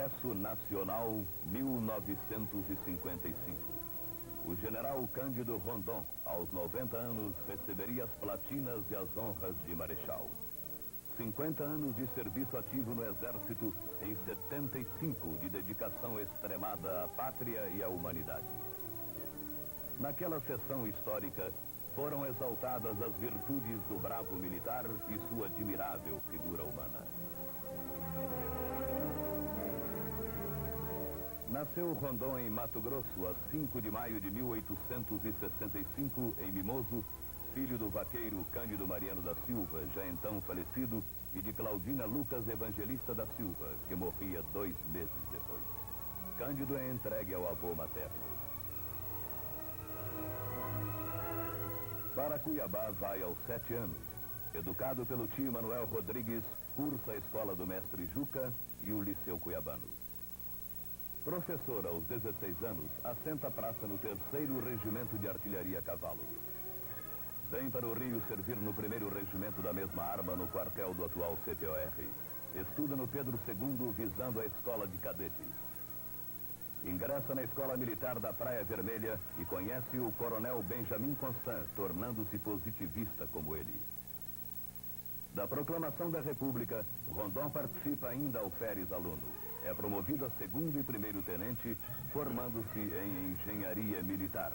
Congresso Nacional 1955. O general Cândido Rondon, aos 90 anos, receberia as platinas e as honras de marechal. 50 anos de serviço ativo no Exército, em 75 de dedicação extremada à pátria e à humanidade. Naquela sessão histórica, foram exaltadas as virtudes do bravo militar e sua admirável figura humana. Nasceu Rondon em Mato Grosso, a 5 de maio de 1865, em Mimoso, filho do vaqueiro Cândido Mariano da Silva, já então falecido, e de Claudina Lucas Evangelista da Silva, que morria 2 meses depois. Cândido é entregue ao avô materno. Para Cuiabá vai aos 7 anos. Educado pelo tio Manuel Rodrigues, cursa a escola do mestre Juca e o Liceu Cuiabano. Professor aos 16 anos, assenta praça no 3º Regimento de Artilharia a Cavalo. Vem para o Rio servir no 1º Regimento da mesma arma no quartel do atual CPOR. Estuda no Pedro II visando a escola de cadetes. Ingressa na Escola Militar da Praia Vermelha e conhece o Coronel Benjamin Constant, tornando-se positivista como ele. Da proclamação da República, Rondon participa ainda ao Alferes aluno. É promovido a 2º e 1º tenente, formando-se em engenharia militar.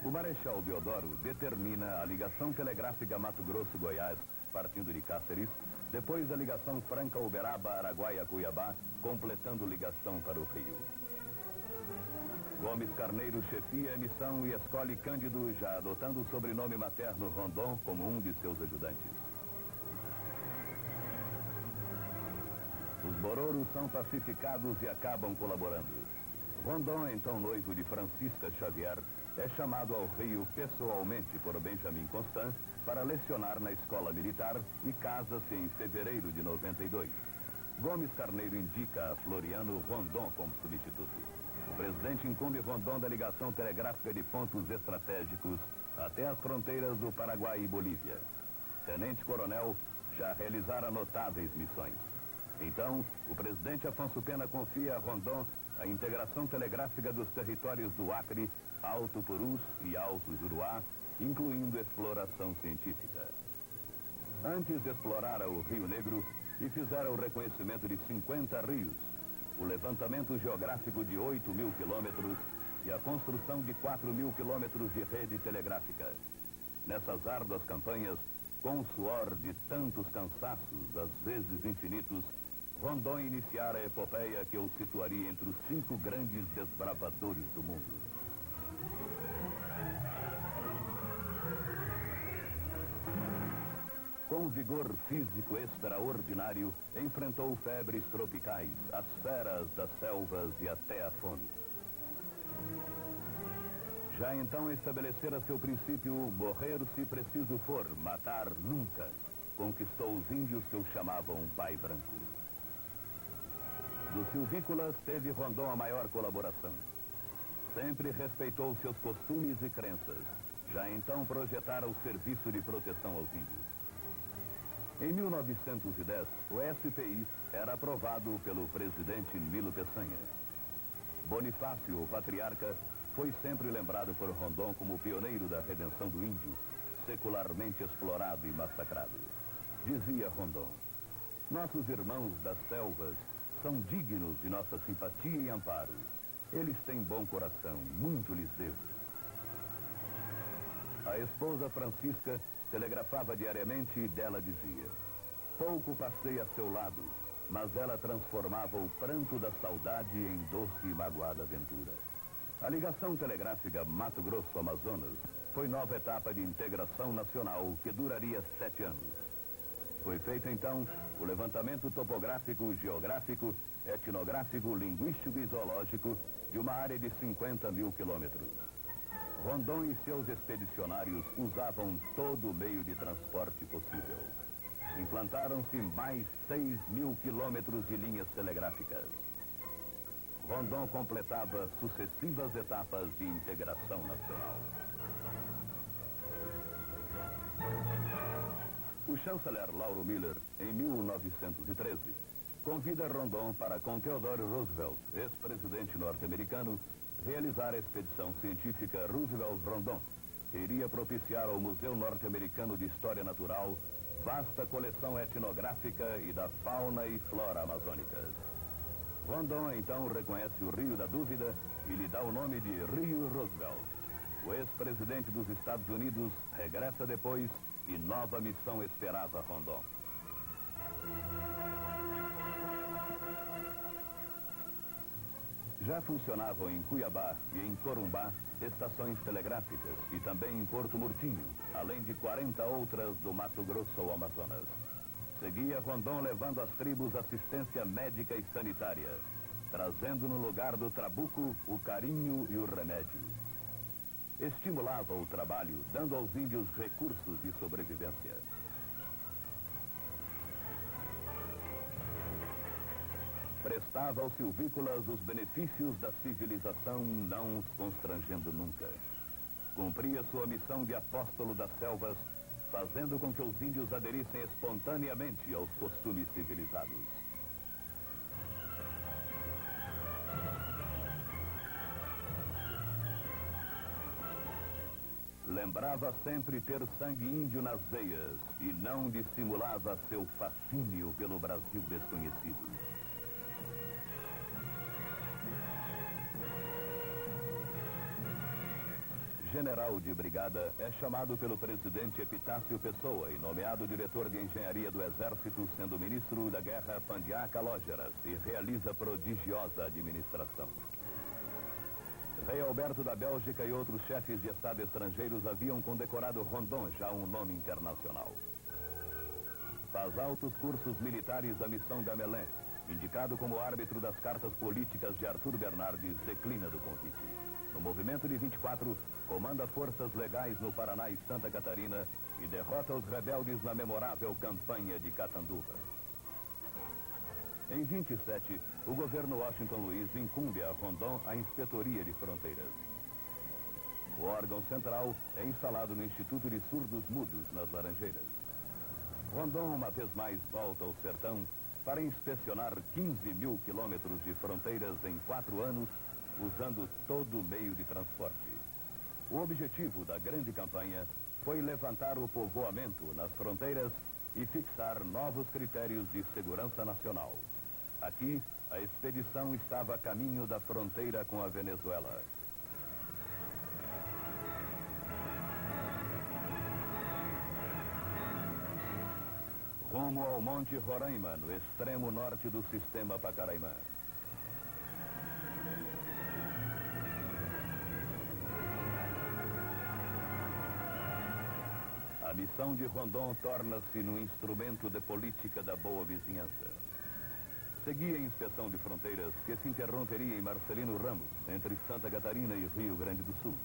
O Marechal Deodoro determina a ligação telegráfica Mato Grosso-Goiás, partindo de Cáceres, depois a ligação Franca-Uberaba-Araguaia-Cuiabá, completando ligação para o Rio. Gomes Carneiro chefia a missão e escolhe Cândido, já adotando o sobrenome materno Rondon como um de seus ajudantes. Os bororos são pacificados e acabam colaborando. Rondon, então noivo de Francisca Xavier, é chamado ao Rio pessoalmente por Benjamin Constant para lecionar na escola militar e casa-se em fevereiro de 92. Gomes Carneiro indica a Floriano Rondon como substituto. O presidente incumbe Rondon da ligação telegráfica de pontos estratégicos até as fronteiras do Paraguai e Bolívia. Tenente-coronel já realizara notáveis missões. Então, o presidente Afonso Pena confia a Rondon a integração telegráfica dos territórios do Acre, Alto Purus e Alto Juruá, incluindo exploração científica. Antes explorara o Rio Negro e fizera o reconhecimento de 50 rios, o levantamento geográfico de 8.000 quilômetros e a construção de 4.000 quilômetros de rede telegráfica. Nessas árduas campanhas, com o suor de tantos cansaços, às vezes infinitos, Rondon iniciara a epopeia que o situaria entre os 5 grandes desbravadores do mundo. Com vigor físico extraordinário, enfrentou febres tropicais, as feras das selvas e até a fome. Já então estabelecera seu princípio, morrer se preciso for, matar nunca. Conquistou os índios que o chamavam Pai Branco. Dos silvícolas teve Rondon a maior colaboração. Sempre respeitou seus costumes e crenças. Já então projetara o serviço de proteção aos índios. Em 1910, o SPI era aprovado pelo presidente Milo Peçanha. Bonifácio, o patriarca, foi sempre lembrado por Rondon como o pioneiro da redenção do índio, secularmente explorado e massacrado. Dizia Rondon: nossos irmãos das selvas são dignos de nossa simpatia e amparo. Eles têm bom coração, muito lhes devo. A esposa Francisca telegrafava diariamente e dela dizia: pouco passei a seu lado, mas ela transformava o pranto da saudade em doce e magoada aventura. A ligação telegráfica Mato Grosso-Amazonas foi nova etapa de integração nacional que duraria 7 anos. Foi feito então o levantamento topográfico, geográfico, etnográfico, linguístico e zoológico de uma área de 50.000 quilômetros. Rondon e seus expedicionários usavam todo o meio de transporte possível. Implantaram-se mais 6.000 quilômetros de linhas telegráficas. Rondon completava sucessivas etapas de integração nacional. O chanceler Lauro Miller, em 1913, convida Rondon para, com Theodore Roosevelt, ex-presidente norte-americano, realizar a expedição científica Roosevelt-Rondon, que iria propiciar ao Museu Norte-Americano de História Natural vasta coleção etnográfica e da fauna e flora amazônicas. Rondon então reconhece o Rio da Dúvida e lhe dá o nome de Rio Roosevelt. O ex-presidente dos Estados Unidos regressa depois e nova missão esperava Rondon. Já funcionavam em Cuiabá e em Corumbá estações telegráficas e também em Porto Murtinho, além de 40 outras do Mato Grosso ao Amazonas. Seguia Rondon levando às tribos assistência médica e sanitária, trazendo no lugar do trabuco o carinho e o remédio. Estimulava o trabalho, dando aos índios recursos de sobrevivência. Prestava aos silvícolas os benefícios da civilização, não os constrangendo nunca. Cumpria sua missão de apóstolo das selvas, fazendo com que os índios aderissem espontaneamente aos costumes civilizados. Lembrava sempre ter sangue índio nas veias e não dissimulava seu fascínio pelo Brasil desconhecido. General de brigada, é chamado pelo presidente Epitácio Pessoa e nomeado diretor de engenharia do Exército, sendo ministro da Guerra Pandiá Calógeras, e realiza prodigiosa administração. Rei Alberto da Bélgica e outros chefes de Estado estrangeiros haviam condecorado Rondon, já um nome internacional. Faz altos cursos militares da missão Gamelin, indicado como árbitro das cartas políticas de Arthur Bernardes, declina do convite. No movimento de 24, comanda forças legais no Paraná e Santa Catarina e derrota os rebeldes na memorável campanha de Catanduva. Em 27, o governo Washington Luiz incumbe a Rondon a Inspetoria de Fronteiras. O órgão central é instalado no Instituto de Surdos Mudos, nas Laranjeiras. Rondon, uma vez mais, volta ao sertão para inspecionar 15 mil quilômetros de fronteiras em 4 anos, usando todo o meio de transporte. O objetivo da grande campanha foi levantar o povoamento nas fronteiras e fixar novos critérios de segurança nacional. Aqui, a expedição estava a caminho da fronteira com a Venezuela. Rumo ao Monte Roraima, no extremo norte do sistema Pacaraimã. A missão de Rondon torna-se no instrumento de política da boa vizinhança. Seguia a inspeção de fronteiras que se interromperia em Marcelino Ramos, entre Santa Catarina e Rio Grande do Sul.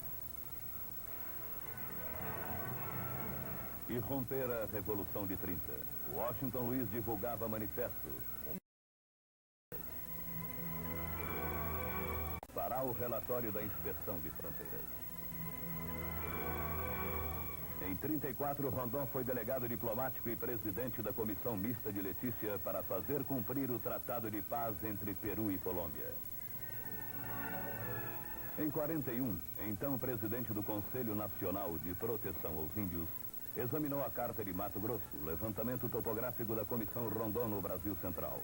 E rompera a Revolução de 30. Washington Luiz divulgava manifesto. Fará o relatório da inspeção de fronteiras. Em 34, Rondon foi delegado diplomático e presidente da Comissão Mista de Letícia para fazer cumprir o Tratado de Paz entre Peru e Colômbia. Em 41, então presidente do Conselho Nacional de Proteção aos Índios, examinou a Carta de Mato Grosso, levantamento topográfico da Comissão Rondon no Brasil Central.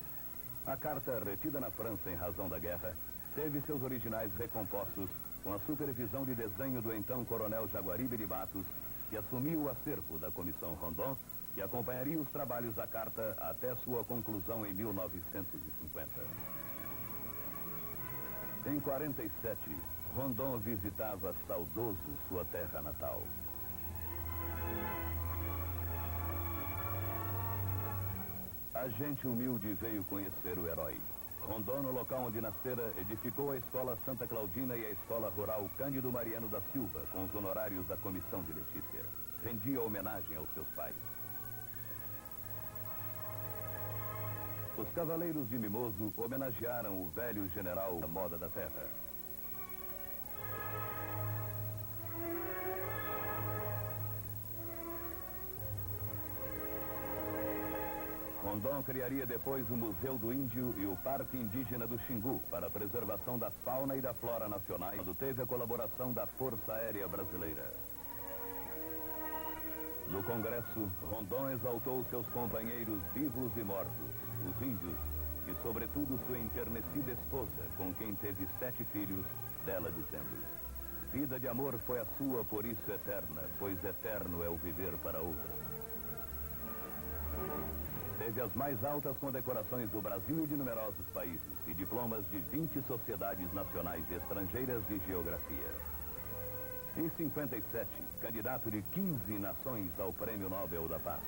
A carta, retida na França em razão da guerra, teve seus originais recompostos com a supervisão de desenho do então coronel Jaguaribe de Matos, que assumiu o acervo da Comissão Rondon e acompanharia os trabalhos da carta até sua conclusão em 1950. Em 47, Rondon visitava saudoso sua terra natal. A gente humilde veio conhecer o herói. Rondon, no local onde nascera, edificou a Escola Santa Claudina e a Escola Rural Cândido Mariano da Silva, com os honorários da Comissão de Letícia. Rendia homenagem aos seus pais. Os Cavaleiros de Mimoso homenagearam o velho general da moda da terra. Rondon Rondon criaria depois o Museu do Índio e o Parque Indígena do Xingu para a preservação da fauna e da flora nacionais, quando teve a colaboração da Força Aérea Brasileira. No Congresso, Rondon exaltou seus companheiros vivos e mortos, os índios, e sobretudo sua enternecida esposa, com quem teve 7 filhos, dela dizendo: vida de amor foi a sua, por isso eterna, pois eterno é o viver para outra. Teve as mais altas condecorações do Brasil e de numerosos países, e diplomas de 20 sociedades nacionais e estrangeiras de geografia. Em 57, candidato de 15 nações ao Prêmio Nobel da Paz.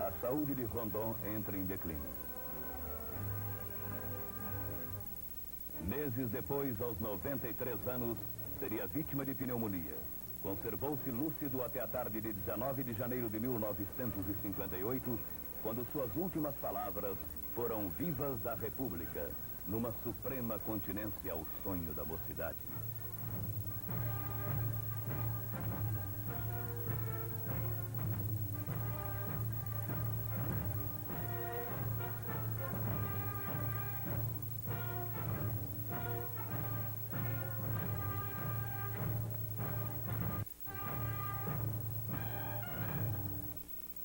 A saúde de Rondon entra em declínio. Meses depois, aos 93 anos, seria vítima de pneumonia. Conservou-se lúcido até a tarde de 19 de janeiro de 1958, quando suas últimas palavras foram vivas da República, numa suprema continência ao sonho da mocidade.